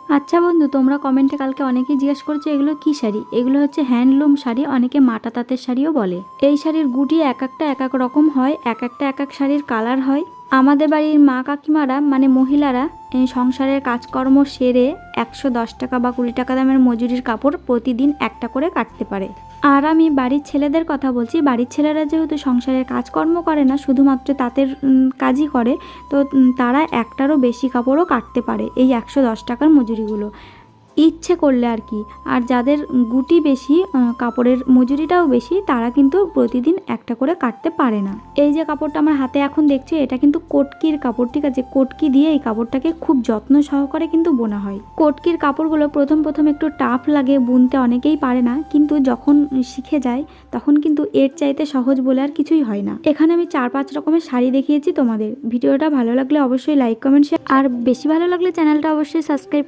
আচ্ছা বন্ধু, তোমরা কমেন্টে কালকে অনেকেই জিজ্ঞেস করছো এগুলো কি শাড়ি। এগুলো হচ্ছে হ্যান্ডলুম শাড়ি, অনেকে মাটা তাঁতের শাড়িও বলে। এই শাড়ির গুটি এক একটা এক এক রকম হয়, এক একটা এক এক শাড়ির কালার হয়। আমাদের বাড়ির মা কাকিমারা মানে মহিলারা এই সংসারের কাজকর্ম সেরে 110 টাকা বা 20 টাকা দামের মজুরির কাপড় প্রতিদিন একটা করে কাটতে পারে। আর আমি বাড়ির ছেলেদের কথা বলছি। বাড়ির ছেলেরা যেহেতু সংসারের কাজকর্ম করে না, শুধুমাত্র তাঁতের কাজই করে, তো তারা একটারও বেশি কাপড়ও কাটতে পারে এই 110 টাকার মজুরিগুলো ইচ্ছে করলে আর কি। আর যাদের গুটি বেশি, কাপড়ের মজুরিটাও বেশি, তারা কিন্তু প্রতিদিন একটা করে কাটতে পারে না। এই যে কাপড়টা আমার হাতে এখন দেখছি, এটা কিন্তু কটকির কাপড়, ঠিক আছে। কটকি দিয়ে এই কাপড়টাকে খুব যত্ন সহকারে কিন্তু বোনা হয়। কটকির কাপড়গুলো প্রথম প্রথম একটু টাফ লাগে, বুনতে অনেকেই পারে না, কিন্তু যখন শিখে যায় তখন কিন্তু এর চাইতে সহজ বলে আর কিছুই হয় না। এখানে আমি 4-5 রকমের শাড়ি দেখিয়েছি তোমাদের। ভিডিওটা ভালো লাগলে অবশ্যই লাইক কমেন্ট শেয়ার, আর বেশি ভালো লাগলে চ্যানেলটা অবশ্যই সাবস্ক্রাইব